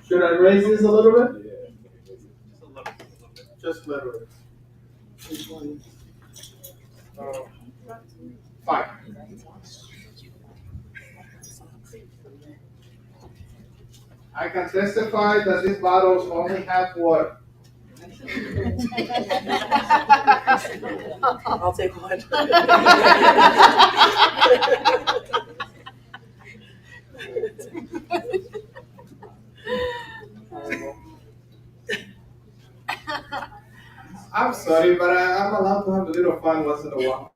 Should I raise this a little bit? Just a little bit. Which one? Fine. I can testify that these bottles only have water. I'll take one. I'm sorry, but I'm allowed to have a little fun once in a while.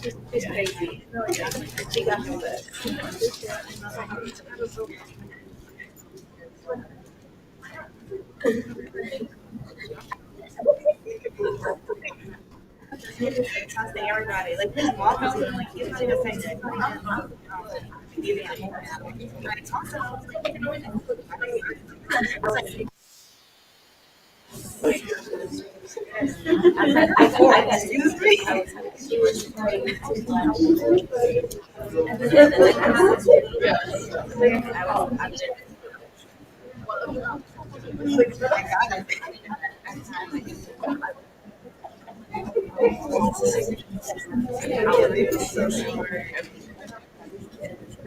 She's crazy. She got me back. Talks to everybody. Like his walk is even like he's not even saying that. Excuse me.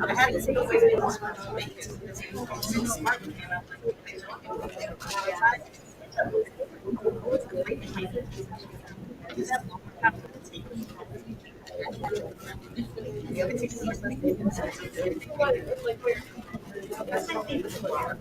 I had to take away That's my favorite flavor.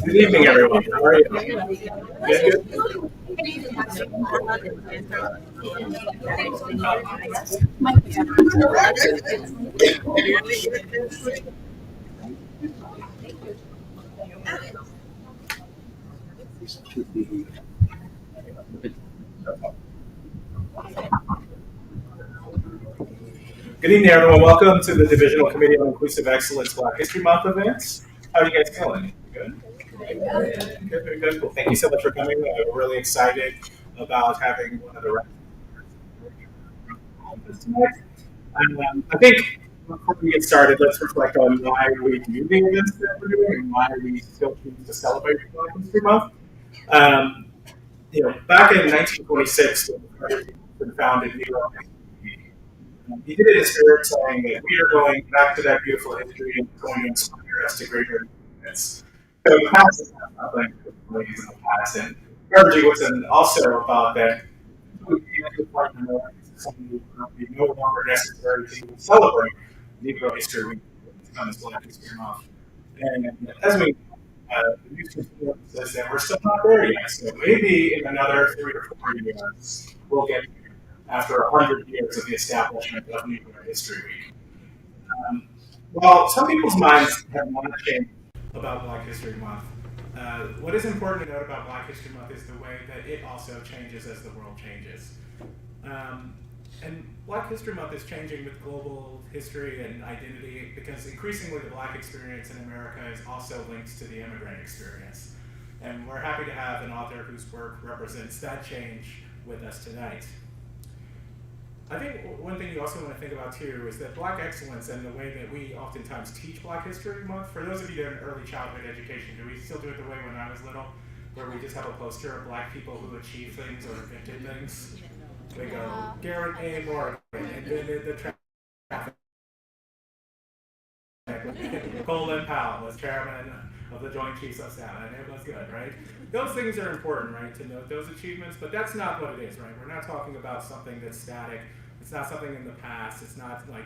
Good evening, everyone. How are you? Good, good. Good evening, everyone. Welcome to the Divisional Committee on Inclusive Excellence Black History Month events. How are you guys feeling? Good? Good, very good. Well, thank you so much for coming. We're really excited about having one of the reps tonight. I think before we get started, let's reflect on why we do the events that we're doing and why we still choose to celebrate Black History Month. Um, back in 1926, when the country was founded, New York, he did it in the spirit saying that we are going back to that beautiful history and going to inspire us to greater events. So the past is not nothing ways in the past, and Margie was also about that we no longer necessary to celebrate Negro History Week on this Black History Month. And as we the news says that we're still not there yet, so maybe in another 3 or 4 years we'll get there after 100 years of the establishment of Negro History Week. Well, some people's minds have not changed about Black History Month. What is important to note about Black History Month is the way that it also changes as the world changes. And Black History Month is changing with global history and identity because increasingly the Black experience in America is also linked to the immigrant experience. And we're happy to have an author whose work represents that change with us tonight. I think one thing you also want to think about too is that Black excellence and the way that we oftentimes teach Black History Month, for those of you that are in early childhood education, do we still do it the way when I was little, where we just have a poster of Black people who achieve things or invented things? We go, Garrett A. Morgan invented the traffic. Colin Powell was chairman of the Joint Chiefs of Staff, and it was good, right? Those things are important, right, to note those achievements, but that's not what it is, right? We're not talking about something that's static. It's not something in the past. It's not like,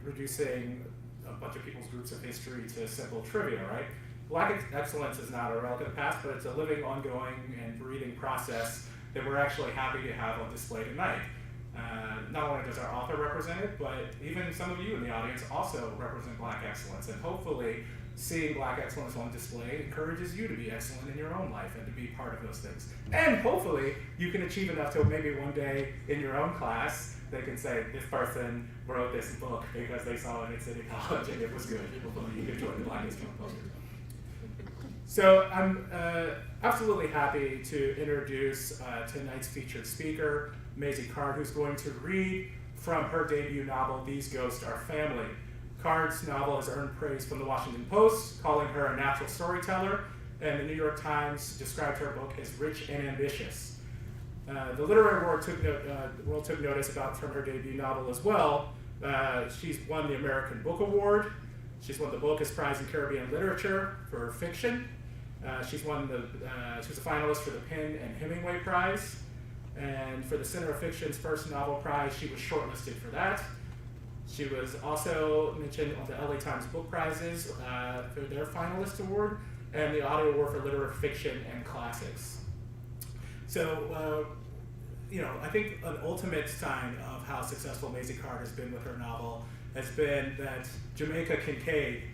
reducing a bunch of people's groups of history to simple trivia, right? Black excellence is not a relic of the past, but it's a living, ongoing, and breathing process that we're actually happy to have on display tonight. Not only does our author represent it, but even some of you in the audience also represent Black excellence. And hopefully, seeing Black excellence on display encourages you to be excellent in your own life and to be part of those things. And hopefully, you can achieve enough to maybe one day in your own class, they can say, this person wrote this book because they saw it at City College and it was good. Hopefully, you can join the Black History Month posters. So I'm absolutely happy to introduce tonight's featured speaker, Maisy Card, who's going to read from her debut novel, These Ghosts Are Family. Card's novel has earned praise from the Washington Post, calling her a natural storyteller, and the New York Times described her book as rich and ambitious. The literary world took notice from her debut novel as well. She's won the American Book Award. She's won the Bocas Prize in Caribbean Literature for fiction. She was a finalist for the Penn and Hemingway Prize. And for the Center of Fiction's first novel prize, she was shortlisted for that. She was also mentioned on the LA Times Book Prizes for their finalist award, and the Audio Award for Literary Fiction and Classics. So, I think an ultimate sign of how successful Maisy Card has been with her novel has been that Jamaica Kincaid,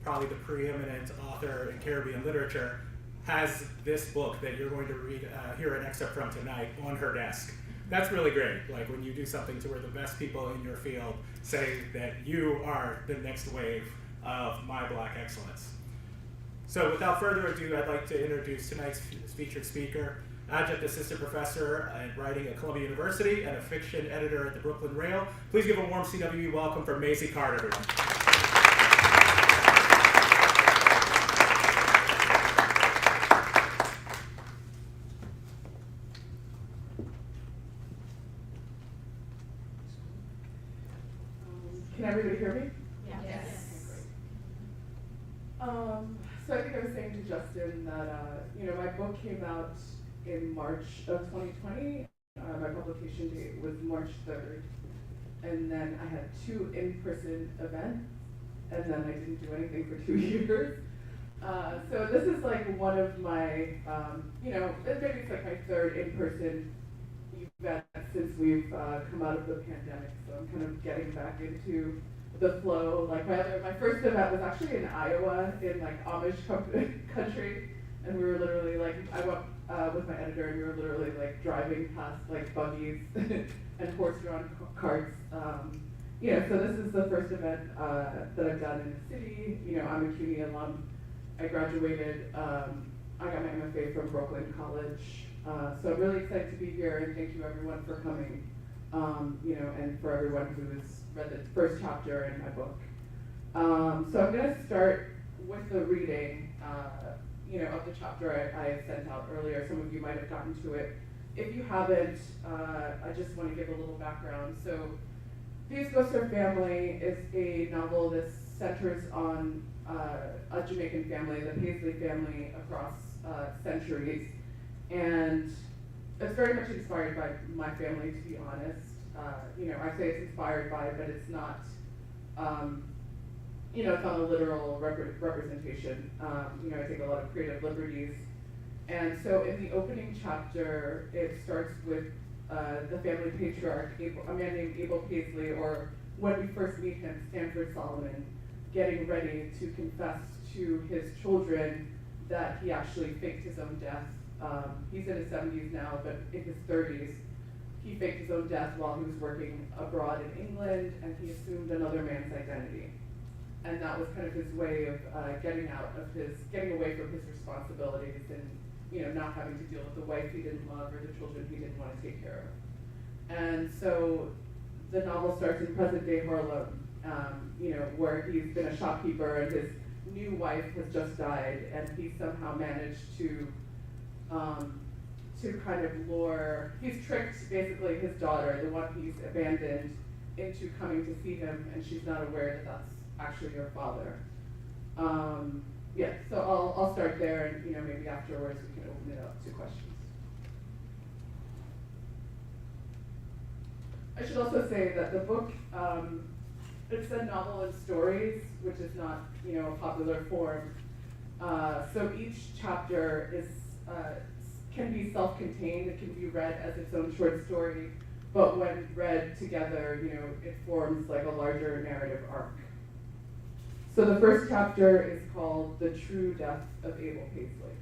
probably the preeminent author in Caribbean literature, has this book that you're going to hear an excerpt from tonight on her desk. That's really great, like when you do something to where the best people in your field say that you are the next wave of my Black excellence. So without further ado, I'd like to introduce tonight's featured speaker, adjunct assistant professor in writing at Columbia University and a fiction editor at the Brooklyn Rail. Please give a warm CWE welcome for Maisy Card, everyone. Can everybody hear me? Yes. So I think I was saying to Justin that, my book came out in March of 2020. My publication date was March 3rd. And then I had 2 in-person events, and then I didn't do anything for 2 years. So this is like one of my, maybe it's like my 3rd in-person event since we've come out of the pandemic. So I'm kind of getting back into the flow. Like my first event was actually in Iowa, in like Amish country, and we were literally like, I went with my editor, and we were literally like driving past like buggies and horse-drawn carts. So this is the first event that I've done in the city. I'm a CUNY alum, I graduated, I got my MFA from Brooklyn College. So I'm really excited to be here, and thank you everyone for coming, and for everyone who's read the first chapter in my book. So I'm going to start with the reading, of the chapter I sent out earlier. Some of you might have gotten to it. If you haven't, I just want to give a little background. So These Ghosts Are Family is a novel that centers on a Jamaican family, the Paisley family, across centuries. And it's very much inspired by my family, to be honest. I say it's inspired by, but it's not, it's not a literal representation. I take a lot of creative liberties. And so in the opening chapter, it starts with the family patriarch, a man named Abel Paisley, or when we first meet him, Stanford Solomon, getting ready to confess to his children that he actually faked his own death. He's in his 70s now, but in his 30s, he faked his own death while he was working abroad in England, and he assumed another man's identity. And that was kind of his way of getting away from his responsibilities and not having to deal with the wife he didn't love or the children he didn't want to take care of. And so the novel starts in present day Harlem, where he's been a shopkeeper and his new wife has just died, and he somehow managed to kind of he's tricked basically his daughter, the one he's abandoned, into coming to see him, and she's not aware that that's actually her father. So I'll start there, and maybe afterwards we can open it up to questions. I should also say that the book, it's a novel in stories, which is not a popular form. So each chapter can be self-contained. It can be read as its own short story, but when read together, it forms like a larger narrative arc. So the first chapter is called The True Death of Abel Paisley.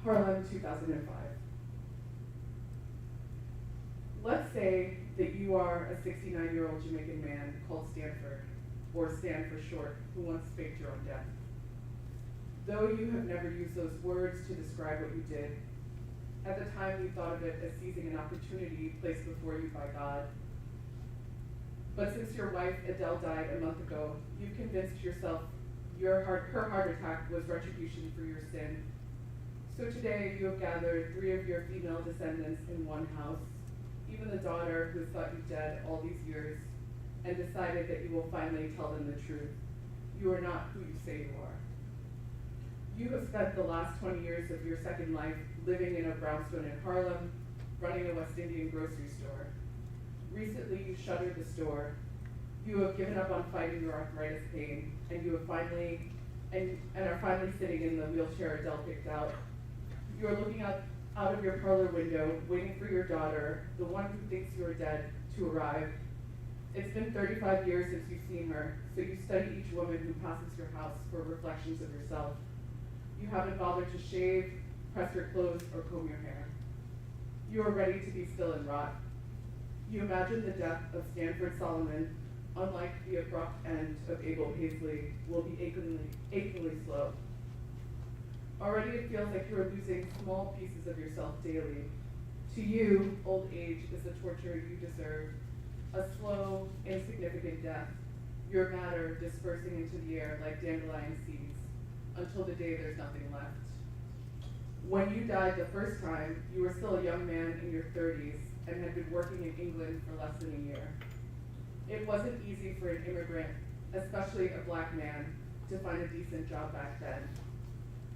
Harlem, 2005. Let's say that you are a 69-year-old Jamaican man called Stanford, or Stan for short, who once faked your own death. Though you have never used those words to describe what you did, at the time you thought of it as seizing an opportunity placed before you by God. But since your wife Adele died a month ago, you convinced yourself her heart attack was retribution for your sin. So today you have gathered 3 of your female descendants in one house, even the daughter who has thought you dead all these years, and decided that you will finally tell them the truth. You are not who you say you are. You have spent the last 20 years of your second life living in a brownstone in Harlem, running a West Indian grocery store. Recently, you shuttered the store. You have given up on fighting your arthritis pain, and you have finally sitting in the wheelchair Adele picked out. You are looking out of your parlor window, waiting for your daughter, the one who thinks you are dead, to arrive. It's been 35 years since you've seen her, so you study each woman who passes your house for reflections of yourself. You haven't bothered to shave, press your clothes, or comb your hair. You are ready to be still and rot. You imagine the death of Stanford Solomon, unlike the abrupt end of Abel Paisley, will be achingly slow. Already it feels like you are losing small pieces of yourself daily. To you, old age is the torture you deserve, a slow, insignificant death, your matter dispersing into the air like dandelion seeds, until the day there's nothing left. When you died the first time, you were still a young man in your 30s and had been working in England for less than a year. It wasn't easy for an immigrant, especially a black man, to find a decent job back then.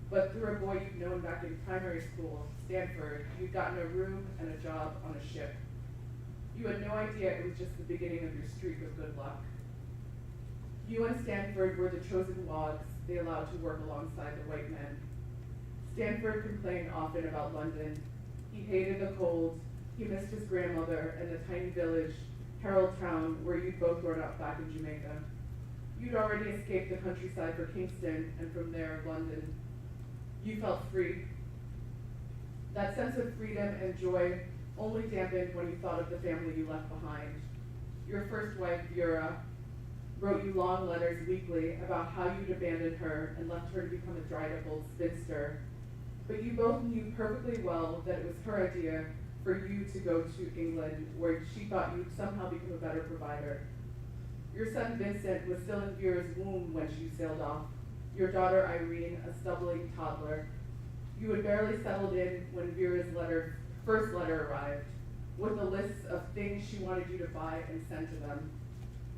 But through a boy you'd known back in primary school, Stanford, you'd gotten a room and a job on a ship. You had no idea it was just the beginning of your streak of good luck. You and Stanford were the chosen wads they allowed to work alongside the white men. Stanford complained often about London. He hated the cold. He missed his grandmother and the tiny village, Harold Town, where you'd both grown up back in Jamaica. You'd already escaped the countryside for Kingston, and from there, London. You felt free. That sense of freedom and joy only dampened when you thought of the family you left behind. Your first wife, Vera, wrote you long letters weekly about how you'd abandoned her and left her to become a dried-up old spinster. But you both knew perfectly well that it was her idea for you to go to England, where she thought you'd somehow become a better provider. Your son Vincent was still in Vera's womb when she sailed off. Your daughter Irene, a stumbling toddler. You had barely settled in when Vera's first letter arrived, with a list of things she wanted you to buy and send to them.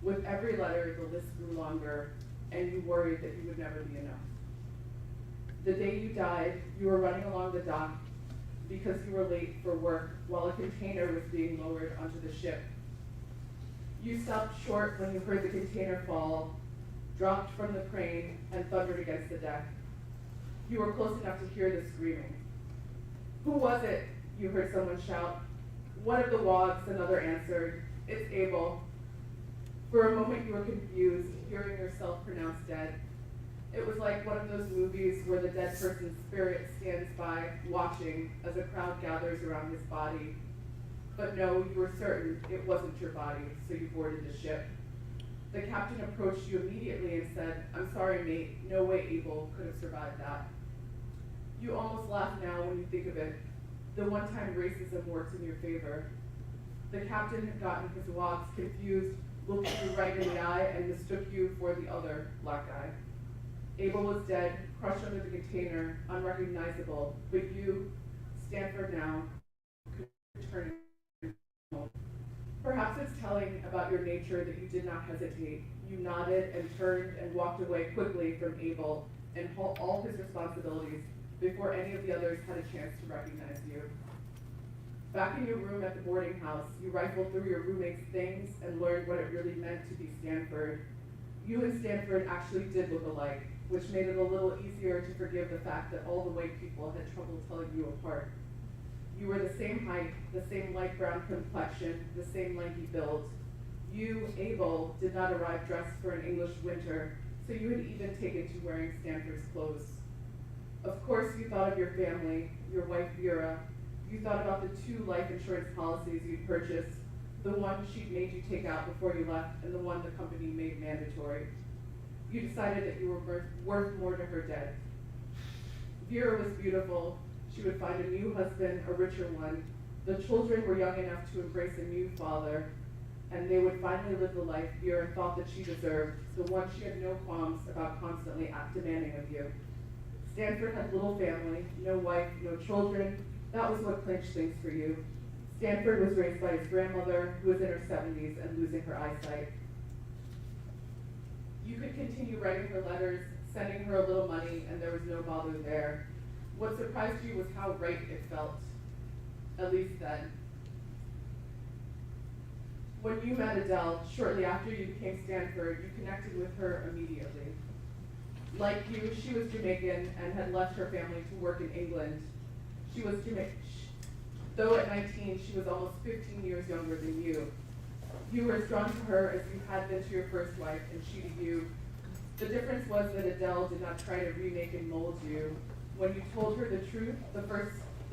With every letter, the list grew longer, and you worried that you would never be enough. The day you died, you were running along the dock because you were late for work while a container was being lowered onto the ship. You stopped short when you heard the container fall, dropped from the crane, and thundered against the deck. You were close enough to hear the screaming. "Who was it?" you heard someone shout. "One of the Wogs," another answered. "It's Abel." For a moment you were confused, hearing yourself pronounced dead. It was like one of those movies where the dead person's spirit stands by, watching as a crowd gathers around his body. But no, you were certain it wasn't your body, so you boarded the ship. The captain approached you immediately and said, "I'm sorry, mate, no way Abel could have survived that." You almost laugh now when you think of it. The one time racism worked in your favor. The captain had gotten his wogs confused, looked you right in the eye, and mistook you for the other black guy. Abel was dead, crushed under the container, unrecognizable, but you, Stanford now, could return home. Perhaps it's telling about your nature that you did not hesitate. You nodded and turned and walked away quickly from Abel and all his responsibilities before any of the others had a chance to recognize you. Back in your room at the boarding house, you rifled through your roommate's things and learned what it really meant to be Stanford. You and Stanford actually did look alike, which made it a little easier to forgive the fact that all the white people had trouble telling you apart. You were the same height, the same light brown complexion, the same lanky build. You, Abel, did not arrive dressed for an English winter, so you had even taken to wearing Stanford's clothes. Of course, you thought of your family, your wife Vera. You thought about the 2 life insurance policies you'd purchased, the one she'd made you take out before you left, and the one the company made mandatory. You decided that you were worth more to her dead. Vera was beautiful. She would find a new husband, a richer one. The children were young enough to embrace a new father, and they would finally live the life Vera thought that she deserved, the one she had no qualms about constantly demanding of you. Stanford had little family, no wife, no children. That was what clinched things for you. Stanford was raised by his grandmother, who was in her 70s and losing her eyesight. You could continue writing her letters, sending her a little money, and there was no bother there. What surprised you was how right it felt, at least then. When you met Adele, shortly after you became Stanford, you connected with her immediately. Like you, she was Jamaican and had left her family to work in England. She was Jamaican. Though at 19, she was almost 15 years younger than you. You were as drawn to her as you had been to your first wife, and she to you. The difference was that Adele did not try to remake and mold you. When you told her the truth, the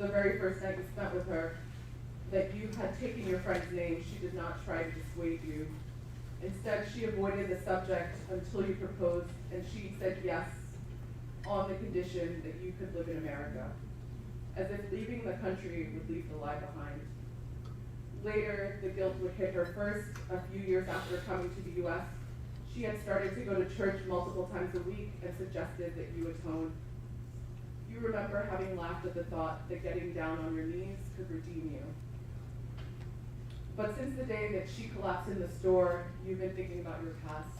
very first night you spent with her, that you had taken your friend's name, she did not try to dissuade you. Instead, she avoided the subject until you proposed, and she said yes on the condition that you could live in America, as if leaving the country would leave the lie behind. Later, the guilt would hit her first. A few years after coming to the U.S., she had started to go to church multiple times a week and suggested that you atone. You remember having laughed at the thought that getting down on your knees could redeem you. But since the day that she collapsed in the store, you've been thinking about your past.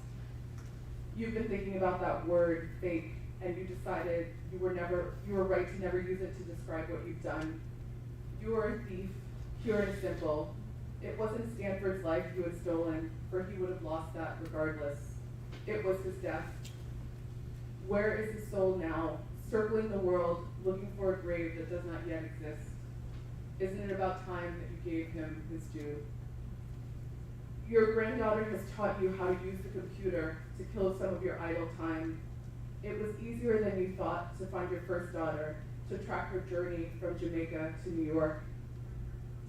You've been thinking about that word, fake, and you decided you were right to never use it to describe what you've done. You were a thief, pure and simple. It wasn't Stanford's life you had stolen, for he would have lost that regardless. It was his death. Where is his soul now, circling the world, looking for a grave that does not yet exist? Isn't it about time that you gave him his due? Your granddaughter has taught you how to use the computer to kill some of your idle time. It was easier than you thought to find your first daughter, to track her journey from Jamaica to New York.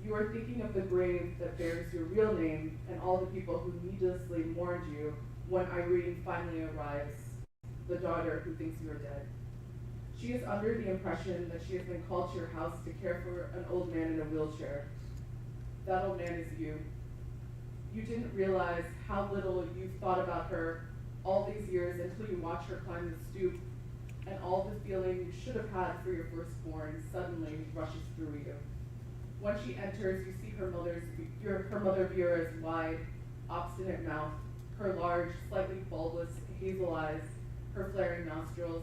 You are thinking of the grave that bears your real name and all the people who needlessly mourned you when Irene finally arrives, the daughter who thinks you are dead. She is under the impression that she has been called to your house to care for an old man in a wheelchair. That old man is you. You didn't realize how little you've thought about her all these years until you watch her climb the stoop, and all the feeling you should have had for your firstborn suddenly rushes through you. When she enters, you see her mother Vera's wide, obstinate mouth, her large, slightly bulbous hazel eyes, her flaring nostrils.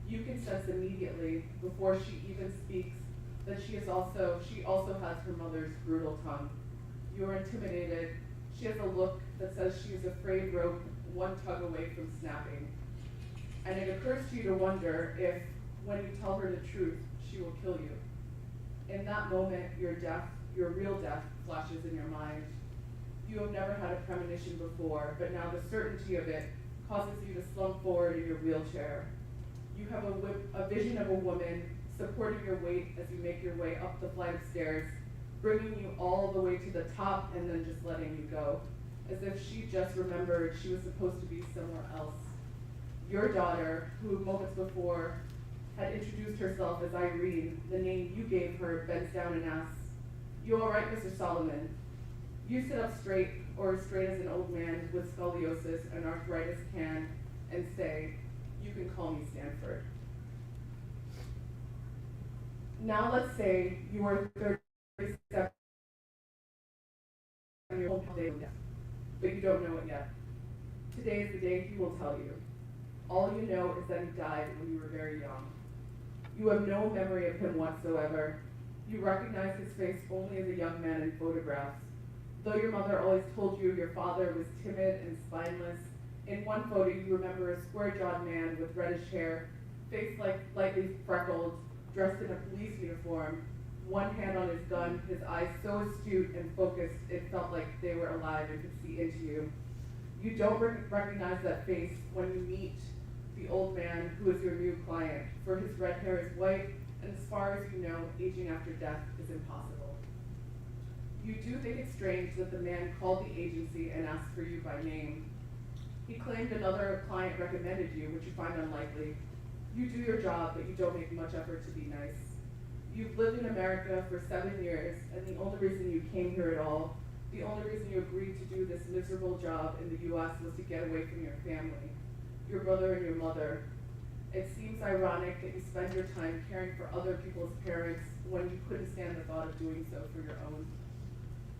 You can sense immediately, before she even speaks, that she also has her mother's brutal tongue. You are intimidated. She has a look that says she is a frayed rope, one tug away from snapping. And it occurs to you to wonder if, when you tell her the truth, she will kill you. In that moment, your death, your real death, flashes in your mind. You have never had a premonition before, but now the certainty of it causes you to slump forward in your wheelchair. You have a vision of a woman supporting your weight as you make your way up the flight of stairs, bringing you all the way to the top and then just letting you go, as if she just remembered she was supposed to be somewhere else. Your daughter, who moments before had introduced herself as Irene, the name you gave her, bends down and asks, "You all right, Mr. Solomon?" You sit up straight, or as straight as an old man with scoliosis and arthritis can, and say, "You can call me Stanford." Now let's say you are 37 on your home day, but you don't know it yet. Today is the day he will tell you. All you know is that he died when you were very young. You have no memory of him whatsoever. You recognize his face only as a young man in photographs. Though your mother always told you your father was timid and spineless, in one photo you remember a square-jawed man with reddish hair, face lightly freckled, dressed in a police uniform, one hand on his gun, his eyes so astute and focused it felt like they were alive and could see into you. You don't recognize that face when you meet the old man who is your new client, for his red hair is white, and as far as you know, aging after death is impossible. You do think it's strange that the man called the agency and asked for you by name. He claimed another client recommended you, which you find unlikely. You do your job, but you don't make much effort to be nice. You've lived in America for 7 years, and the only reason you came here at all, the only reason you agreed to do this miserable job in the US was to get away from your family, your brother and your mother. It seems ironic that you spend your time caring for other people's parents when you couldn't stand the thought of doing so for your own.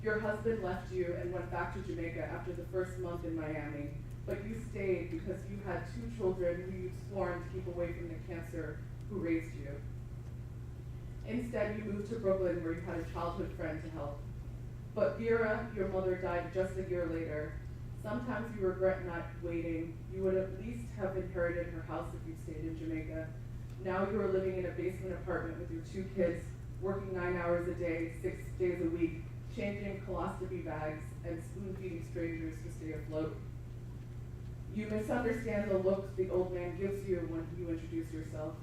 Your husband left you and went back to Jamaica after the first month in Miami, but you stayed because you had 2 children who you'd sworn to keep away from the cancer who raised you. Instead, you moved to Brooklyn where you had a childhood friend to help. But Vera, your mother, died just a year later. Sometimes you regret not waiting. You would at least have inherited her house if you'd stayed in Jamaica. Now you are living in a basement apartment with your 2 kids, working 9 hours a day, 6 days a week, changing colostomy bags and spoon-feeding strangers to stay afloat. You misunderstand the looks the old man gives you when you introduce yourself.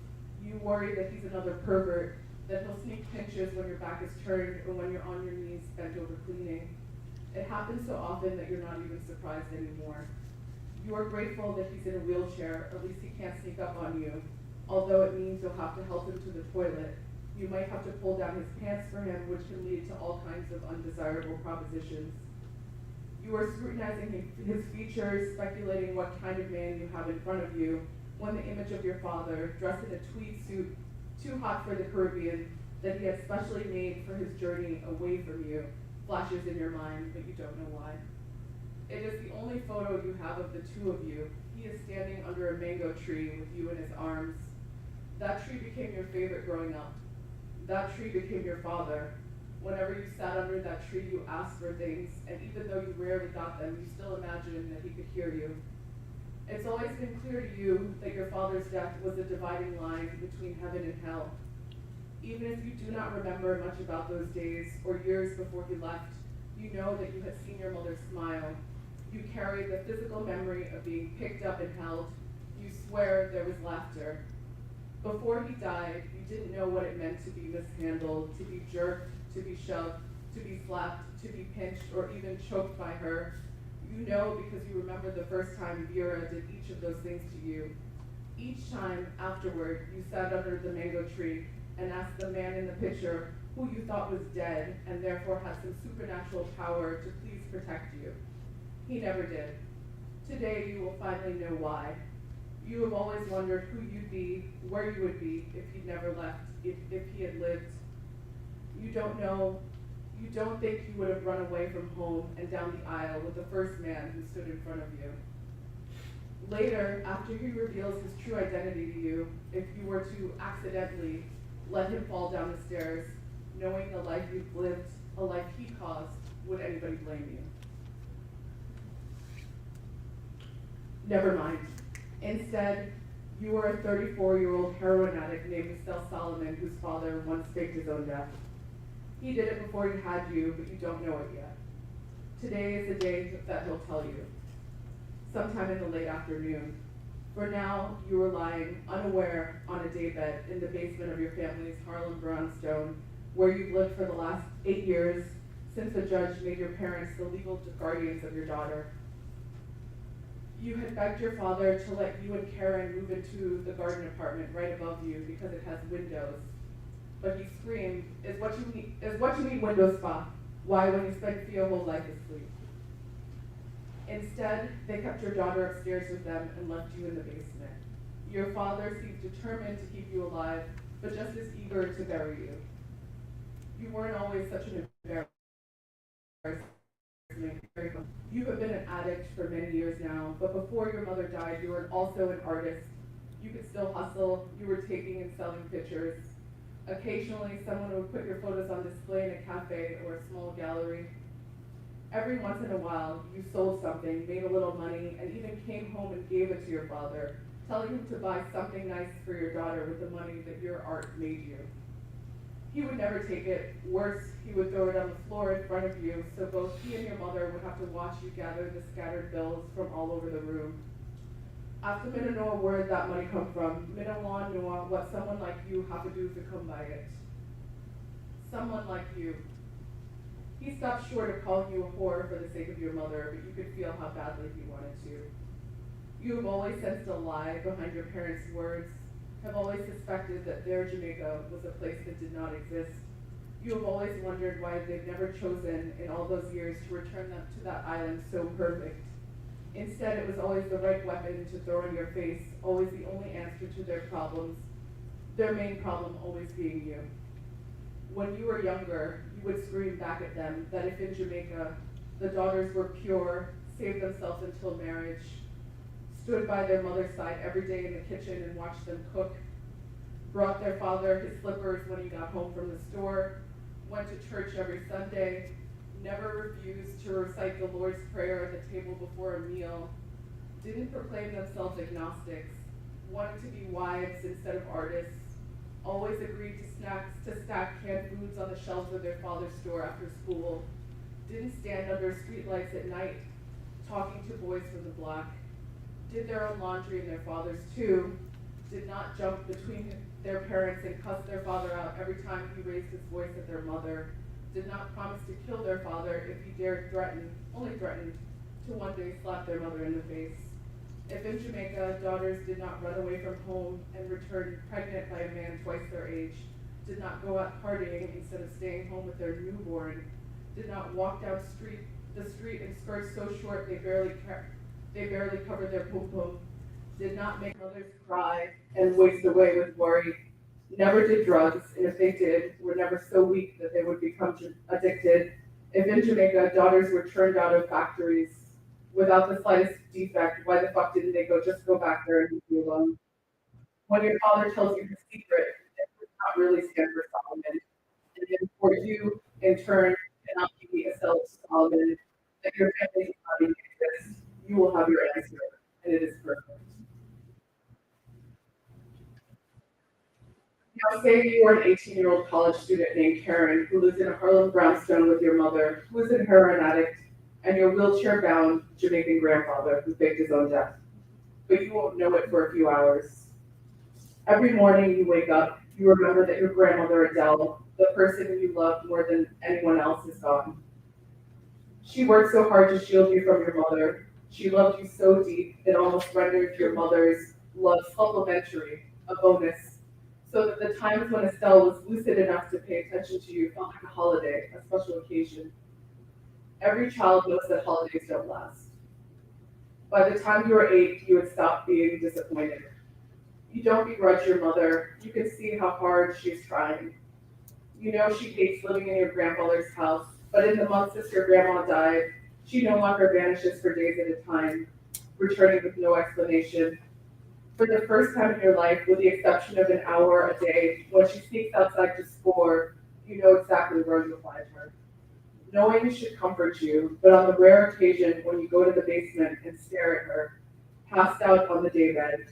You worry that he's another pervert, that he'll sneak pinches when your back is turned or when you're on your knees bent over cleaning. It happens so often that you're not even surprised anymore. You are grateful that he's in a wheelchair, at least he can't sneak up on you, although it means you'll have to help him to the toilet. You might have to pull down his pants for him, which can lead to all kinds of undesirable propositions. You are scrutinizing his features, speculating what kind of man you have in front of you, when the image of your father, dressed in a tweed suit, too hot for the Caribbean, that he had specially made for his journey away from you, flashes in your mind, but you don't know why. It is the only photo you have of the 2 of you. He is standing under a mango tree with you in his arms. That tree became your favorite growing up. That tree became your father. Whenever you sat under that tree, you asked for things, and even though you rarely got them, you still imagined that he could hear you. It's always been clear to you that your father's death was a dividing line between heaven and hell. Even if you do not remember much about those days or years before he left, you know that you had seen your mother smile. You carry the physical memory of being picked up and held. You swear there was laughter. Before he died, you didn't know what it meant to be mishandled, to be jerked, to be shoved, to be slapped, to be pinched, or even choked by her. You know because you remember the first time Vera did each of those things to you. Each time afterward, you sat under the mango tree and asked the man in the picture who you thought was dead and therefore had some supernatural power to please protect you. He never did. Today you will finally know why. You have always wondered who you'd be, where you would be if he'd never left, if he had lived. You don't know, you don't think you would have run away from home and down the aisle with the first man who stood in front of you. Later, after he reveals his true identity to you, if you were to accidentally let him fall down the stairs, knowing the life you've lived, a life he caused, would anybody blame you? Never mind. Instead, you were a 34-year-old heroin addict named Estelle Solomon whose father once faked his own death. He did it before he had you, but you don't know it yet. Today is the day that he'll tell you, sometime in the late afternoon. For now, you are lying unaware on a daybed in the basement of your family's Harlem brownstone, where you've lived for the last 8 years since the judge made your parents the legal guardians of your daughter. You had begged your father to let you and Karen move into the garden apartment right above you because it has windows. But he screamed, is what you need windows for? Why, when you spent your whole life asleep? Instead, they kept your daughter upstairs with them and left you in the basement. Your father seemed determined to keep you alive, but just as eager to bury you. You weren't always such an embarrassment. You have been an addict for many years now, but before your mother died, you were also an artist. You could still hustle. You were taking and selling pictures. Occasionally, someone would put your photos on display in a cafe or a small gallery. Every once in a while, you sold something, made a little money, and even came home and gave it to your father, telling him to buy something nice for your daughter with the money that your art made you. He would never take it. Worse, he would throw it on the floor in front of you, so both he and your mother would have to watch you gather the scattered bills from all over the room. After me to know where that money come from, me don't want to know what someone like you have to do to come by it. Someone like you. He stopped short of calling you a whore for the sake of your mother, but you could feel how badly he wanted to. You have always sensed a lie behind your parents' words, have always suspected that their Jamaica was a place that did not exist. You have always wondered why they've never chosen in all those years to return them to that island so perfect. Instead, it was always the right weapon to throw in your face, always the only answer to their problems, their main problem always being you. When you were younger, you would scream back at them that if in Jamaica, the daughters were pure, saved themselves until marriage, stood by their mother's side every day in the kitchen and watched them cook, brought their father his slippers when he got home from the store, went to church every Sunday, never refused to recite the Lord's Prayer at the table before a meal, didn't proclaim themselves agnostics, wanted to be wives instead of artists, always agreed to stack canned foods on the shelves of their father's store after school, didn't stand under streetlights at night talking to boys from the block, did their own laundry in their father's too, did not jump between their parents and cuss their father out every time he raised his voice at their mother, did not promise to kill their father if he dared only threatened to one day slap their mother in the face. If in Jamaica, daughters did not run away from home and return pregnant by a man twice their age, did not go out partying instead of staying home with their newborn, did not walk down the street in skirts so short they barely covered their pum-pum, did not make mothers cry and waste away with worry, never did drugs, and if they did, were never so weak that they would become addicted. If in Jamaica, daughters were turned out of factories without the slightest defect, why the fuck didn't they just go back there and leave you alone? When your father tells you his secret, it does not really stand for Solomon. And then for you, in turn, cannot be a self Solomon, that your family's body exists, you will have your answer, and it is perfect. Now say you are an 18-year-old college student named Karen who lives in a Harlem brownstone with your mother, who is a heroin addict, and your wheelchair-bound Jamaican grandfather who faked his own death. But you won't know it for a few hours. Every morning you wake up, you remember that your grandmother Adele, the person you loved more than anyone else, is gone. She worked so hard to shield you from your mother. She loved you so deep, it almost rendered your mother's love supplementary, a bonus, so that the times when Estelle was lucid enough to pay attention to you felt like a holiday, a special occasion. Every child knows that holidays don't last. By the time you were 8, you would stop being disappointed. You don't begrudge your mother. You can see how hard she's trying. You know she hates living in your grandmother's house, but in the months since your grandma died, she no longer vanishes for days at a time, returning with no explanation. For the first time in your life, with the exception of an hour a day, when she sneaks outside to score, you know exactly where you'll find her. Knowing should comfort you, but on the rare occasion when you go to the basement and stare at her, passed out on the daybed,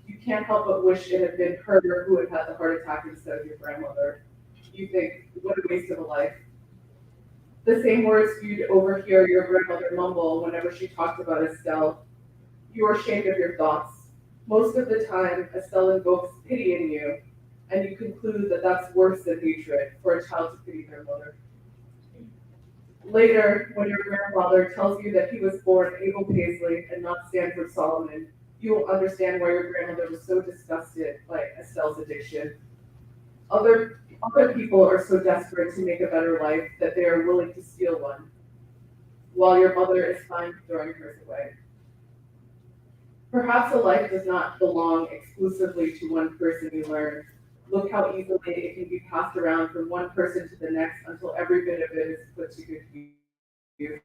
you can't help but wish it had been her who had had the heart attack instead of your grandmother. You think, what a waste of a life. The same words you'd overhear your grandmother mumble whenever she talked about Estelle. You are ashamed of your thoughts. Most of the time, Estelle invokes pity in you, and you conclude that that's worse than hatred for a child to pity their mother. Later, when your grandfather tells you that he was born Abel Paisley and not Stanford Solomon, you will understand why your grandmother was so disgusted by Estelle's addiction. Other people are so desperate to make a better life that they are willing to steal one, while your mother is fine throwing hers away. Perhaps a life does not belong exclusively to one person, you learn. Look how easily it can be passed around from one person to the next until every bit of it is put to good use.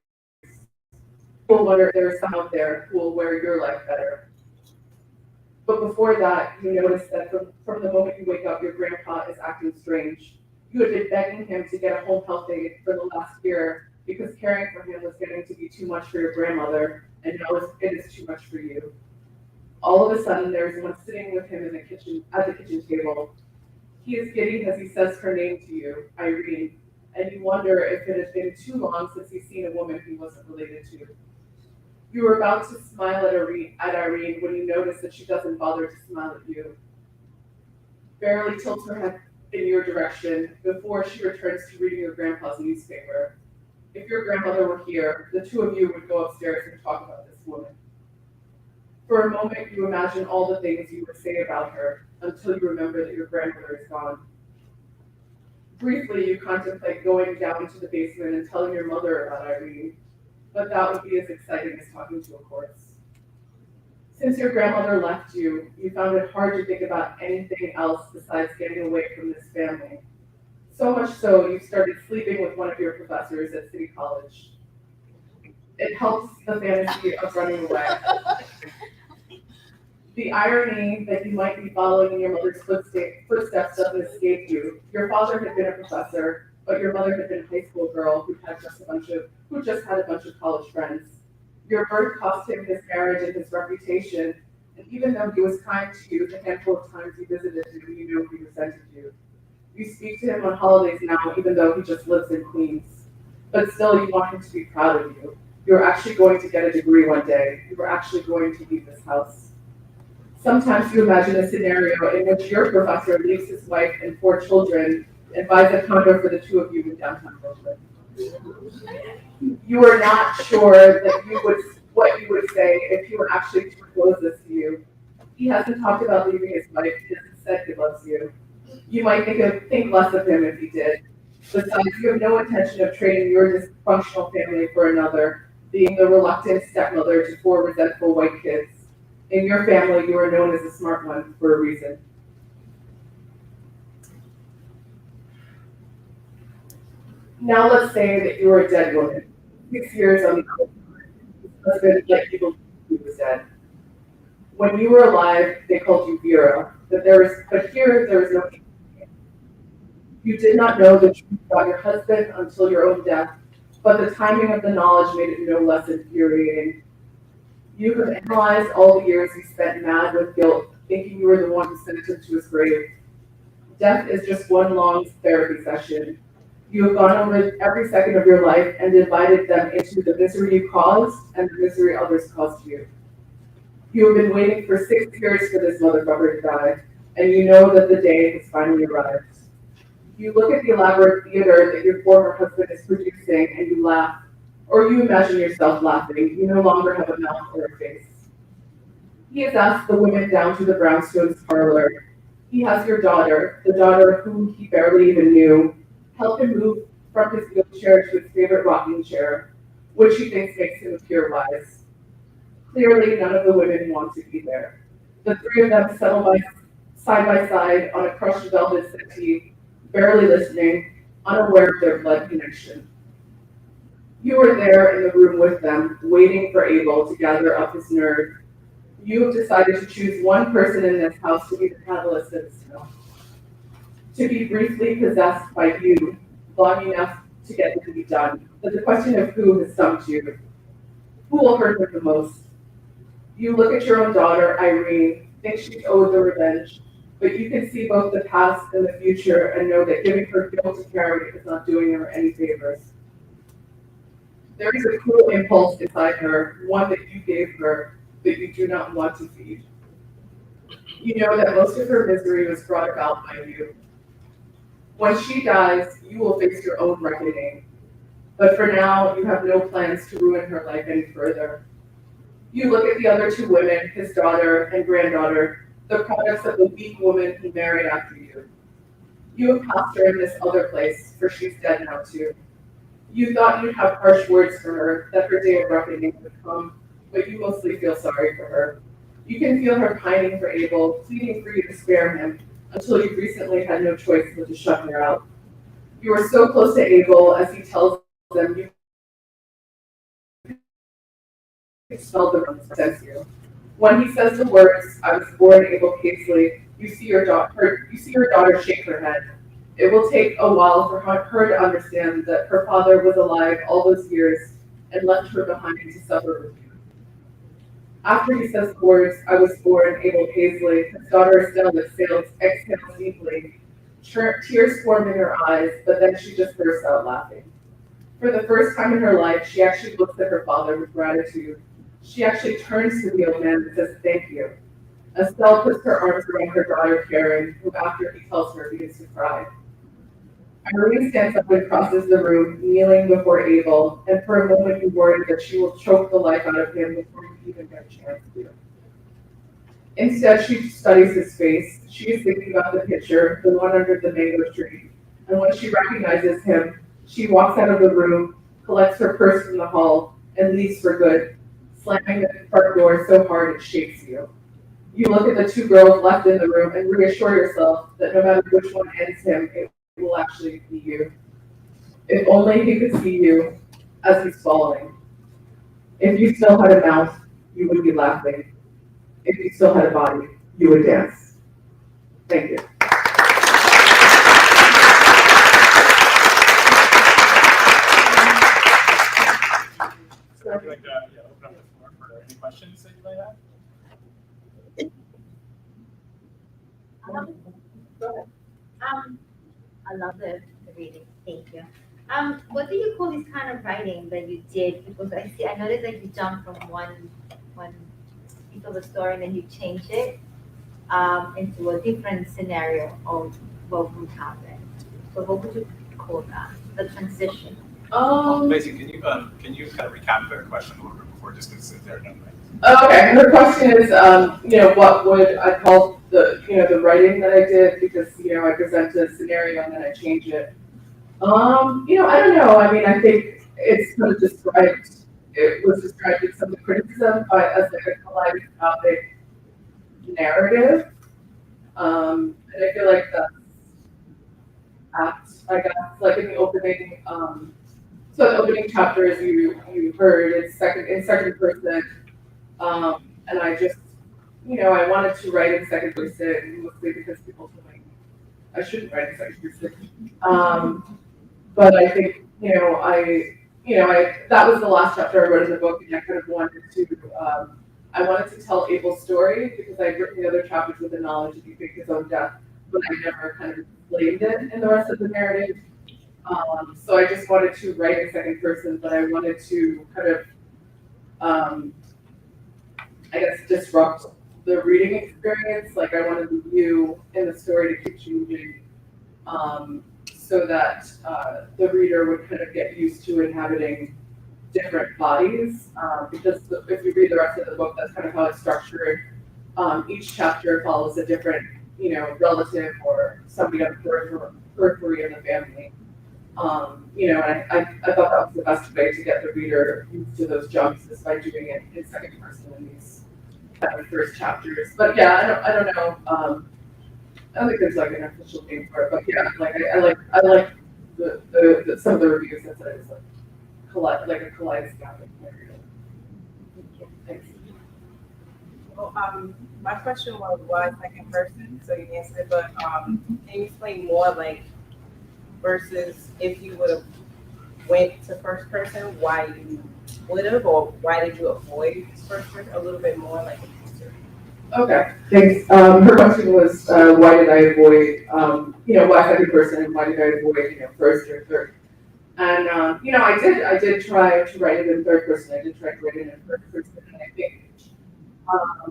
People wonder if there is someone out there who will wear your life better. But before that, you notice that from the moment you wake up, your grandpa is acting strange. You had been begging him to get a home health aide for the last year because caring for him was getting to be too much for your grandmother, and now it is too much for you. All of a sudden, there is one sitting with him at the kitchen table. He is giddy as he says her name to you, Irene, and you wonder if it has been too long since he's seen a woman he wasn't related to. You were about to smile at Irene when you notice that she doesn't bother to smile at you. Barely tilts her head in your direction before she returns to reading your grandpa's newspaper. If your grandmother were here, the two of you would go upstairs and talk about this woman. For a moment, you imagine all the things you would say about her until you remember that your grandmother is gone. Briefly, you contemplate going down to the basement and telling your mother about Irene, but that would be as exciting as talking to a corpse. Since your grandmother left you, you found it hard to think about anything else besides getting away from this family. So much so, you started sleeping with one of your professors at City College. It helps the fantasy of running away. The irony that you might be following in your mother's footsteps doesn't escape you. Your father had been a professor, but your mother had been a high school girl who just had a bunch of college friends. Your birth cost him his marriage and his reputation, and even though he was kind to you the handful of times you visited him, you know he resented you. You speak to him on holidays now, even though he just lives in Queens. But still, you want him to be proud of you. You're actually going to get a degree one day. You were actually going to leave this house. Sometimes you imagine a scenario in which your professor leaves his wife and 4 children and buys a condo for the 2 of you in downtown Brooklyn. You are not sure that what you would say if he were actually to propose this to you. He hasn't talked about leaving his wife, he hasn't said he loves you. You might think less of him if he did. Besides, you have no intention of trading your dysfunctional family for another, being the reluctant stepmother to 4 resentful white kids. In your family, you are known as a smart one for a reason. Now let's say that you are a dead woman. 6 years on the husband let people believe he was dead. When you were alive, they called you Vera, but here there is no truth. You did not know the truth about your husband until your own death, but the timing of the knowledge made it no less infuriating. You have analyzed all the years you spent mad with guilt, thinking you were the one who sent him to his grave. Death is just one long therapy session. You have gone over every second of your life and divided them into the misery you caused and the misery others caused you. You have been waiting for 6 years for this motherfucker to die, and you know that the day has finally arrived. You look at the elaborate theater that your former husband is producing and you laugh, or you imagine yourself laughing. You no longer have a mouth or a face. He has asked the women down to the brownstone's parlor. He has your daughter, the daughter whom he barely even knew, help him move from his wheelchair to his favorite rocking chair, which he thinks makes him appear wise. Clearly, none of the women want to be there. The three of them settle side by side on a crushed velvet settee, barely listening, unaware of their blood connection. You are there in the room with them, waiting for Abel to gather up his nerve. You have decided to choose one person in this house to be the catalyst of this film, to be briefly possessed by you, long enough to get it to be done. But the question of who has stumped you. Who will hurt her the most? You look at your own daughter, Irene, think she's owed the revenge, but you can see both the past and the future and know that giving her guilt to carry is not doing her any favors. There is a cruel impulse inside her, one that you gave her, that you do not want to feed. You know that most of her misery was brought about by you. When she dies, you will face your own reckoning. But for now, you have no plans to ruin her life any further. You look at the other two women, his daughter and granddaughter, the products of the weak woman he married after you. You have passed her in this other place, for she's dead now too. You thought you'd have harsh words for her, that her day of reckoning would come, but you mostly feel sorry for her. You can feel her pining for Abel, pleading for you to spare him, until you recently had no choice but to shut her out. You are so close to Abel as he tells them you can smell the room sense you. When he says the words, "I was born Abel Paisley," you see your daughter shake her head. It will take a while for her to understand that her father was alive all those years and left her behind to suffer with you. After he says the words, "I was born Abel Paisley," his daughter Estelle exhales deeply. Tears form in her eyes, but then she just bursts out laughing. For the first time in her life, she actually looks at her father with gratitude. She actually turns to the old man and says, "Thank you." Estelle puts her arms around her daughter Karen, who after he tells her begins to cry. Irene stands up and crosses the room, kneeling before Abel, and for a moment you worry that she will choke the life out of him before you even get a chance to. Instead, she studies his face. She is thinking about the picture, the one under the mango tree, and when she recognizes him, she walks out of the room, collects her purse from the hall, and leaves for good, slamming the front door so hard it shakes you. You look at the two girls left in the room and reassure yourself that no matter which one ends him, it will actually be you. If only he could see you as he's falling. If you still had a mouth, you would be laughing. If you still had a body, you would dance. Thank you. So I'd like to open up the floor for any questions that you might have. Go ahead. I love the reading. Thank you. What do you call this kind of writing that you did? Because I noticed that you jumped from one piece of a story and then you changed it into a different scenario of what would happen. So what would you call that? The transition. Maisy, can you kind of recap their question a little bit before, just because they're done right? Okay, her question is, what would I call the writing that I did, because, I present a scenario and then I change it. I don't know. I mean, I think it's kind of it was described in some of the criticism as like a kaleidoscopic narrative. And I feel like that's apt, I guess, like in the opening, so the opening chapter, as you heard, it's in second person. And I just, I wanted to write in second person, mostly because people told me I shouldn't write in second person. But I think, that was the last chapter I wrote in the book, and I kind of wanted to, I wanted to tell Abel's story, because I'd written the other chapters with the knowledge that he faked his own death, but I never kind of blamed it in the rest of the narrative. So I just wanted to write in second person, but I wanted to kind of, I guess, disrupt the reading experience. Like, I wanted the view in the story to keep changing. so that the reader would kind of get used to inhabiting different bodies, because if you read the rest of the book, that's kind of how it's structured. Each chapter follows a different, relative or somebody on the periphery of the family. And I thought that was the best way to get the reader used to those jumps is by doing it in second person in these kind of first chapters. But yeah, I don't know. I don't think there's like an official name for it, but yeah, like I like the some of the reviews that said it's like a kaleidoscopic area. Thanks. Well, my question was why second person, so you answered, but can you explain more, like, versus if you would have went to first person, why you would have, or why did you avoid first person? A little bit more, like. Okay, thanks. Her question was, why did I avoid, why second person and why did I avoid, first or third? And, I did try to write it in third person. I did try to write it in first person. And I think, I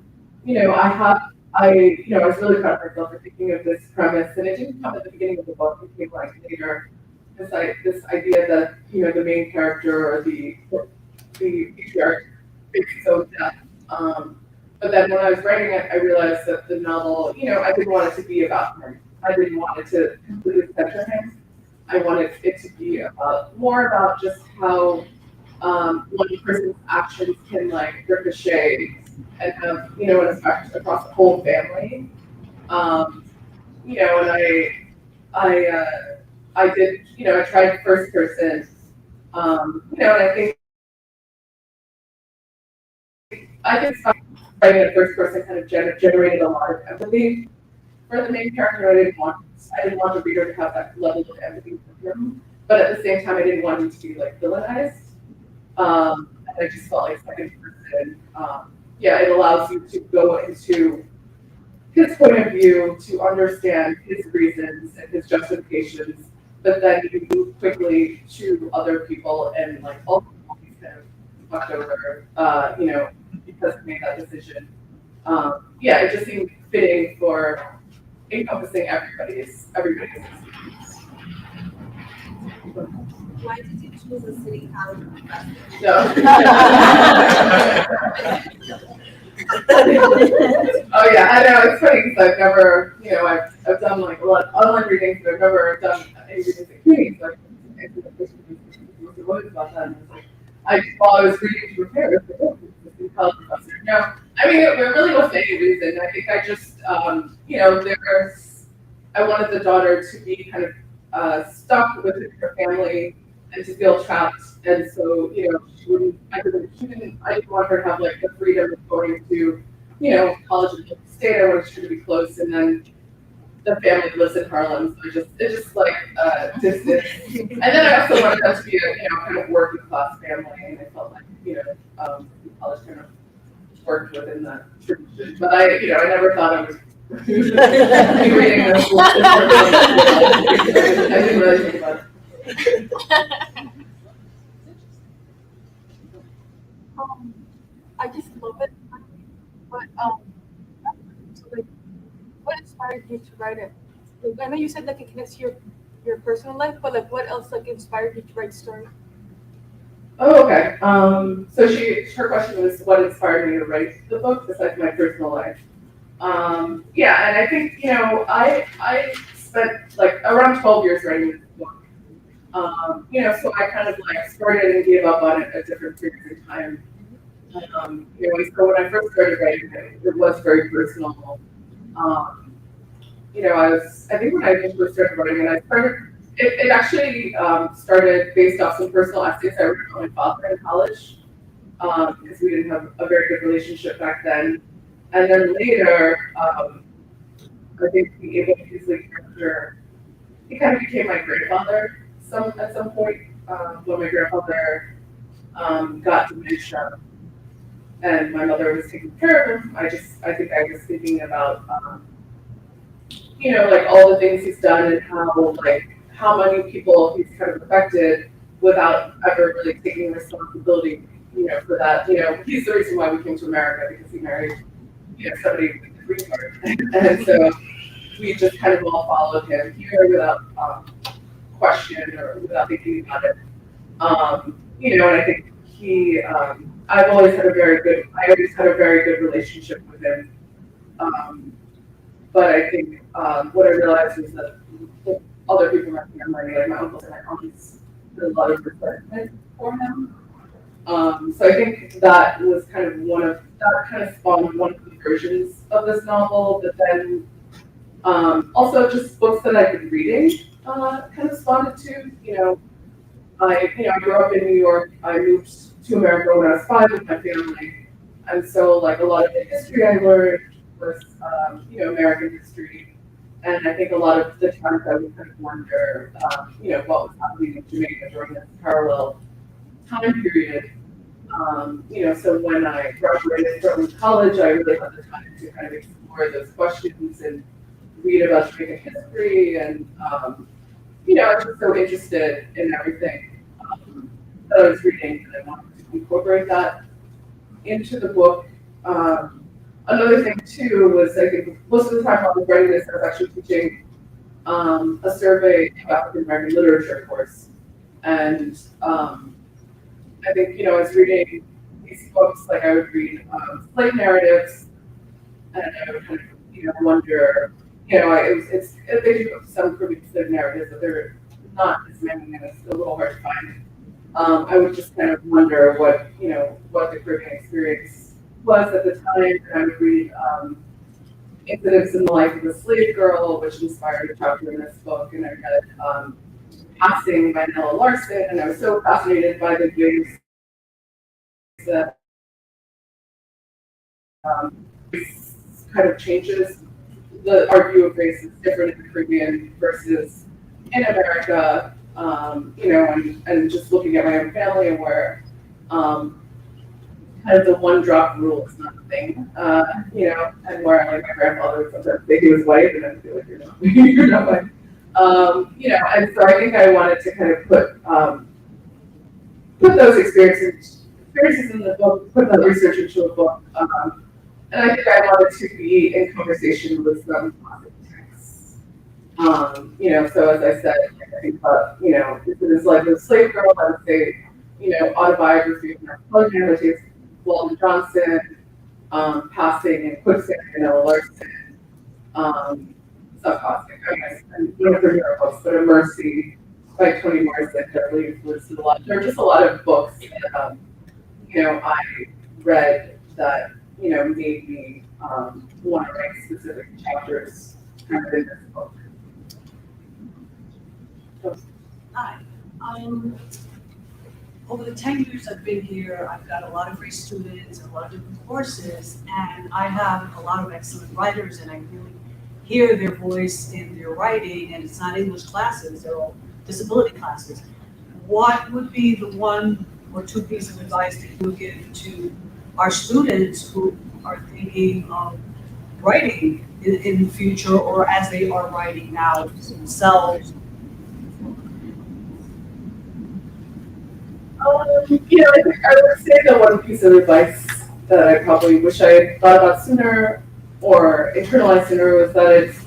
was really proud of myself for thinking of this premise, and it didn't come at the beginning of the book. It came like later. This idea that, the main character or the patriarch faces his own death. But then when I was writing it, I realized that the novel, I didn't want it to be about him. I didn't want it to completely center him. I wanted it to be more about just how one person's actions can like ricochet and have, an effect across the whole family. And I did, I tried first person, and I think writing in first person kind of generated a lot of empathy for the main character. I didn't want the reader to have that level of empathy for him, but at the same time, I didn't want him to be like villainized. And I just felt like second person, it allows you to go into his point of view, to understand his reasons and his justifications, but then you move quickly to other people and like all he's kind of fucked over, because he made that decision. It just seemed fitting for encompassing everybody's experience. Why did you choose a city college professor? No. Oh yeah, I know, it's funny because I've never, I've done like a lot of online readings, but I've never done any readings at community, so I answered the question about that. And while I was reading to prepare, I was like, oh, this is a college professor. No, I mean, it really wasn't any reason. I think I just, I wanted the daughter to be kind of stuck with her family and to feel trapped. And so, I didn't want her to have like the freedom of going to, college in the state. I wanted her to be close, and then the family lives in Harlem, so it just like distance. And then I also wanted them to be a kind of working class family, and I felt like college kind of worked within that tradition. But I never thought I was reading this. I didn't really think about it. I just love it, but so like, what inspired you to write it? Like, I know you said like it connects to your personal life, but like, what else like inspired you to write the story? Oh, okay. So her question was what inspired me to write the book besides my personal life. And I think I spent like around 12 years writing this book. So I kind of like started and gave up on it at different periods of time. So when I first started writing it was very personal. I think when I first started writing it, it actually started based off some personal essays I wrote about my father in college, because we didn't have a very good relationship back then. And then later, I think the Ava Paisley character, he kind of became my grandfather at some point, when my grandfather got dementia and my mother was taking care of him. I think I was thinking about, like all the things he's done and how many people he's kind of affected without ever really taking responsibility, for that. He's the reason why we came to America, because he married, somebody with a green card. And so we just kind of all followed him here without question or without thinking about it. You know, and I think I always had a very good relationship with him. But I think what I realized was that the other people in my family, like my uncles and my aunts, did a lot of resentment for him. So I think that was that kind of spawned one of the versions of this novel, but then also just books that I've been reading kind of spawned it too. I grew up in New York. I moved to America when I was 5 with my family, and so like a lot of the history I learned was American history, and I think a lot of the times I would kind of wonder what was happening in Jamaica during this parallel time period. So when I graduated from college, I really had the time to kind of explore those questions and read about Jamaican history, and I was just so interested in everything that I was reading, and I wanted to incorporate that into the book. Another thing too was I think most of the time while I was writing this, I was actually teaching a survey of African American literature course, and I think I was reading these books, like I would read slave narratives, and I would kind of wonder, they do some Caribbean slave narratives, but they're not as many, and it's a little hard to find. I would just kind of wonder what the Caribbean experience was at the time, and I would read incidents in the life of a slave girl, which inspired a chapter in this book, and I read Passing by Nella Larson, and I was so fascinated by the ways that kind of changes our view of race is different in the Caribbean versus in America, and just looking at my own family and where kind of the one drop rule is not a thing, and where like my grandfather would sometimes say he was white, and I'd be like, you're not, you're not white. And so I think I wanted to kind of put those experiences in the book, put that research into a book, and I think I wanted to be in conversation with some classic texts. So as I said, I think about, if it is like the slave girl, I would say, autobiography of my husband, which is Walton Johnson, Passing and Quicksand and Ella Larson, Subcosmic, I guess, and one of her newer books, but A Mercy by Toni Morrison, I believe was a lot. There are just a lot of books that, I read that, made me want to write specific chapters kind of in this book. Hi. Over the 10 years I've been here, I've got a lot of free students, a lot of different courses, and I have a lot of excellent writers, and I really hear their voice in their writing, and it's not English classes, they're all disability classes. What would be the one or two pieces of advice that you would give to our students who are thinking of writing in the future, or as they are writing now themselves? I think I would say the one piece of advice that I probably wish I had thought about sooner or internalized sooner was that it's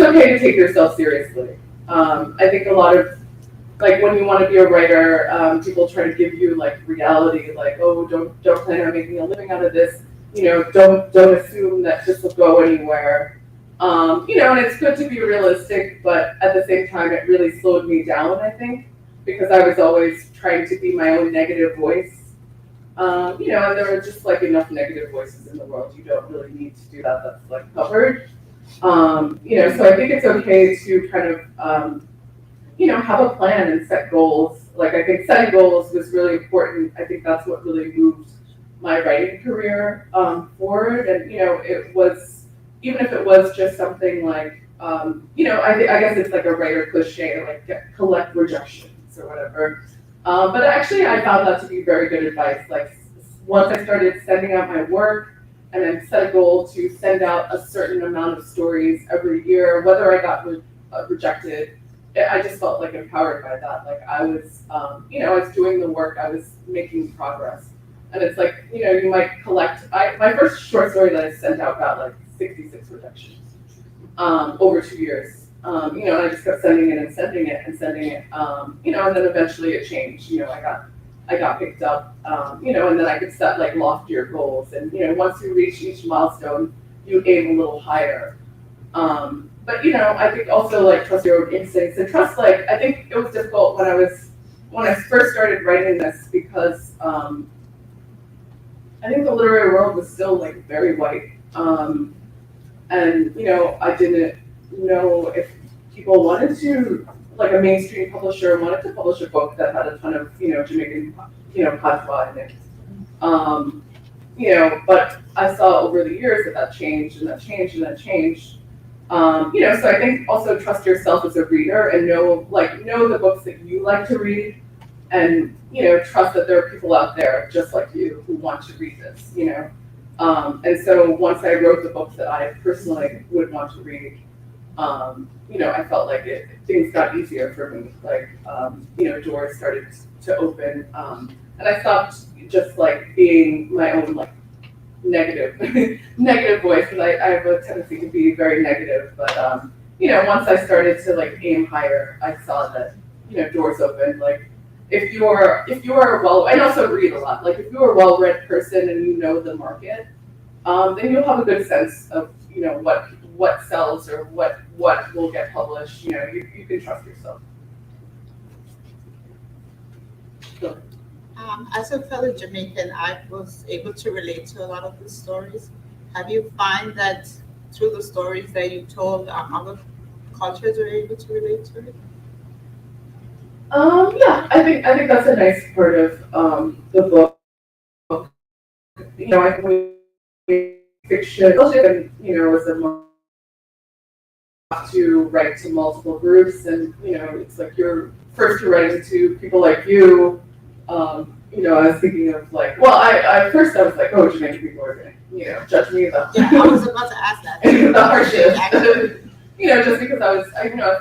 okay to take yourself seriously. I think a lot of, like, when you want to be a writer, people try to give you like reality, like, oh, don't plan on making a living out of this. Don't assume that this will go anywhere. And it's good to be realistic, but at the same time, it really slowed me down, I think, because I was always trying to be my own negative voice. And there are just like enough negative voices in the world. You don't really need to do that. That's like covered. So I think it's okay to kind of, have a plan and set goals. Like, I think setting goals was really important. I think that's what really moved my writing career forward. And, it was, even if it was just something like, I guess it's like a writer cliche, like collect rejections or whatever. But actually I found that to be very good advice. Like, once I started sending out my work and then set a goal to send out a certain amount of stories every year, whether I got rejected, I just felt like empowered by that. Like, I was, I was doing the work, I was making progress. And it's like, you might collect, my first short story that I sent out got like 66 rejections over 2 years. You know, and I just kept sending it and sending it and sending it. You know, and then eventually it changed. You know, I got picked up. You know, and then I could set like loftier goals. And you know, once you reach each milestone, you aim a little higher. But you know, I think also like trust your own instincts and trust. Like I think it was difficult when I first started writing this because I think the literary world was still like very white. And you know, I didn't know if people wanted to, like a mainstream publisher wanted to publish a book that had a ton of, you know, Jamaican, you know, patois in it. You know, but I saw over the years that changed and that changed and that changed. You know, so I think also trust yourself as a reader and know the books that you like to read, and you know, trust that there are people out there just like you who want to read this, you know. And so once I wrote the books that I personally would want to read, you know, I felt like things got easier for me. Like, you know, doors started to open, and I stopped just like being my own like negative voice, because I have a tendency to be very negative. But you know, once I started to like aim higher, I saw that, you know, doors opened. Like if you are well, and also read a lot. Like if you're a well-read person and you know the market, then you'll have a good sense of, you know, what sells or what will get published. You know, you can trust yourself. So. As a fellow Jamaican, I was able to relate to a lot of the stories. Have you find that through the stories that you told, other cultures were able to relate to it? Yeah, I think that's a nice part of the book. You know, I think fiction, and you know, was a to write to multiple groups, and you know, it's like you're first you're writing to people like you. You know, I was thinking of like, well, I first I was like, oh, Jamaican people are gonna, you know, judge me the Yeah, I was about to ask that. the hardship. You know, just because I was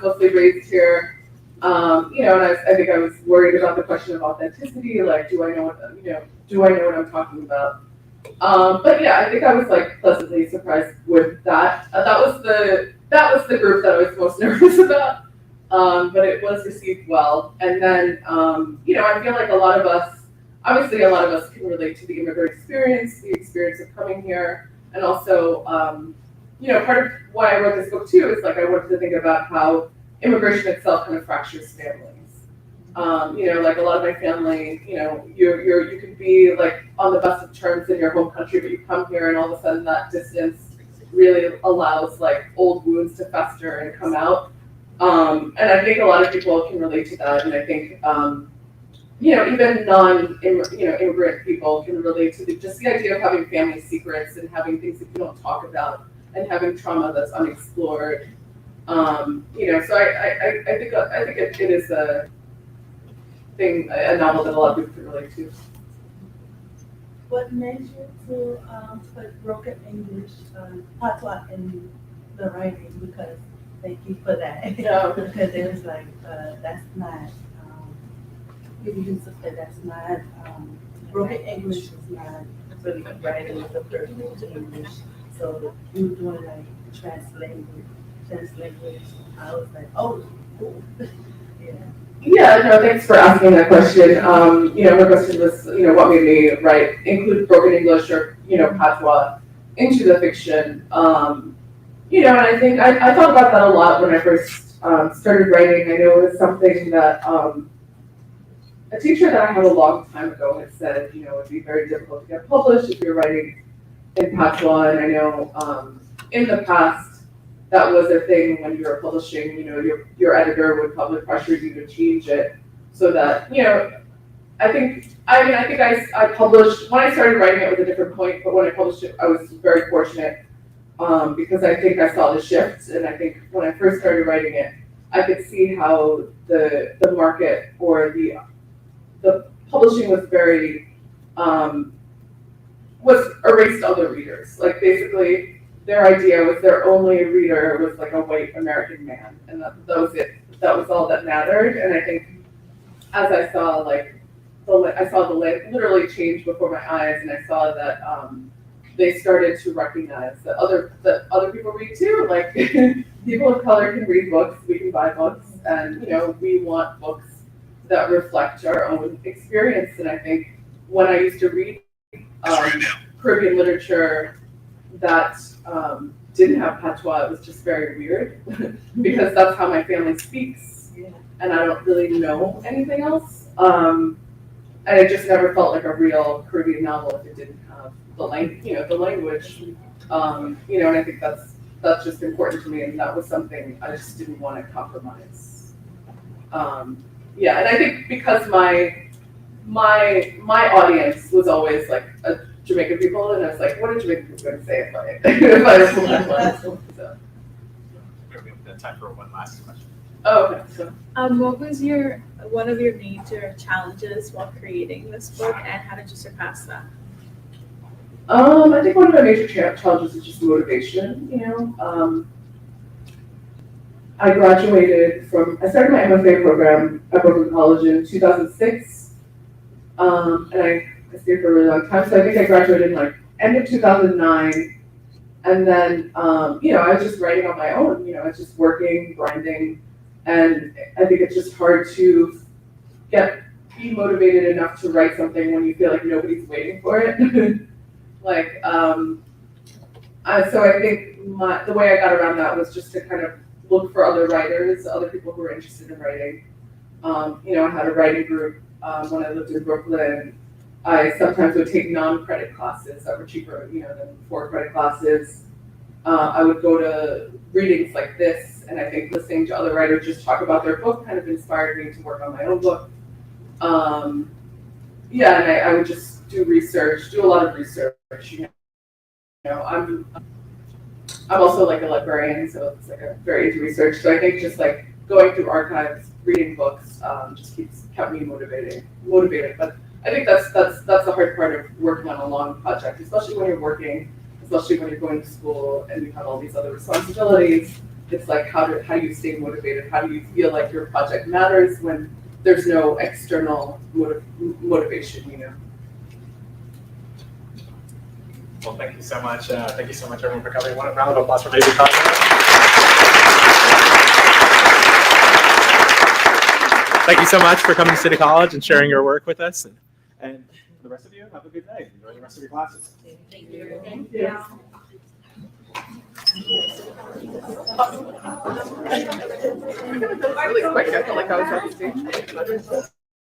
mostly raised here. You know, and I think I was worried about the question of authenticity. Like, do I know what I'm talking about? But yeah, I think I was like pleasantly surprised with that. That was the group that I was most nervous about. But it was received well. And then, you know, I feel like a lot of us can relate to the immigrant experience, the experience of coming here, and also, you know, part of why I wrote this book too is like I wanted to think about how immigration itself kind of fractures families. You know, like a lot of my family, you know, you can be like on the best of terms in your home country, but you come here and all of a sudden that distance really allows like old wounds to fester and come out. And I think a lot of people can relate to that, and I think, you know, even immigrant people can relate to just the idea of having family secrets and having things that you don't talk about and having trauma that's unexplored. You know, so I think it is a novel that a lot of people can relate to. What made you to put broken English patois in the writing? Because thank you for that. Yeah. Because it was like that's not you used to say that's not broken English is not really writing with the perfect English. So you were doing like translate. I was like, oh, cool. Yeah. Yeah, no, thanks for asking that question. You know, my question was, you know, what made me include broken English or, you know, patois into the fiction. You know, and I think I thought about that a lot when I first started writing. I know it was something that a teacher that I had a long time ago had said, you know, it would be very difficult to get published if you're writing in patois. And I know in the past, that was a thing when you were publishing, you know, your editor would probably pressure you to change it so that, you know, I published, when I started writing it was a different point, but when I published it, I was very fortunate because I think I saw the shift. And I think when I first started writing it, I could see how the market or the publishing was very, was erased other readers. Like basically, their idea was their only reader was like a white American man, and that was it. That was all that mattered. And I think as I saw I saw the literally change before my eyes, and I saw that they started to recognize that other people read too. Like people of color can read books, we can buy books, and we want books that reflect our own experience. And I think when I used to read Caribbean literature that didn't have patois, it was just very weird because that's how my family speaks, and I don't really know anything else. And it just never felt like a real Caribbean novel if it didn't have the language. And I think that's just important to me, and that was something I just didn't want to compromise. And I think because my audience was always like a Jamaican people, and I was like, what are Jamaican people going to say if I reflect that? So. We have time for one last question. Oh, okay. So. What was one of your major challenges while creating this book, and how did you surpass that? I think one of my major challenges is just motivation. I started my MFA program at Brooklyn College in 2006, and I stayed for a really long time. So I think I graduated in like end of 2009, and then I was just writing on my own. I was just working, grinding, and I think it's just hard to be motivated enough to write something when you feel like nobody's waiting for it. So I think the way I got around that was just to kind of look for other writers, other people who were interested in writing. I had a writing group when I lived in Brooklyn. I sometimes would take non-credit classes that were cheaper, than 4-credit classes. I would go to readings like this, and I think listening to other writers just talk about their book kind of inspired me to work on my own book. And I would just do a lot of research. I'm also like a librarian, so it's like I'm very into research. So I think just like going through archives, reading books, just kept me motivated. But I think that's the hard part of working on a long project, especially when you're working, especially when you're going to school and you have all these other responsibilities. It's like how do you stay motivated? How do you feel like your project matters when there's no external motivation? Well, thank you so much. Thank you so much, everyone, for coming. One round of applause for Maisy Card. Thank you so much for coming to City College and sharing your work with us. And for the rest of you, have a good day. Enjoy the rest of your classes. Thank you. Thank you. Really quick. I feel like I was on stage.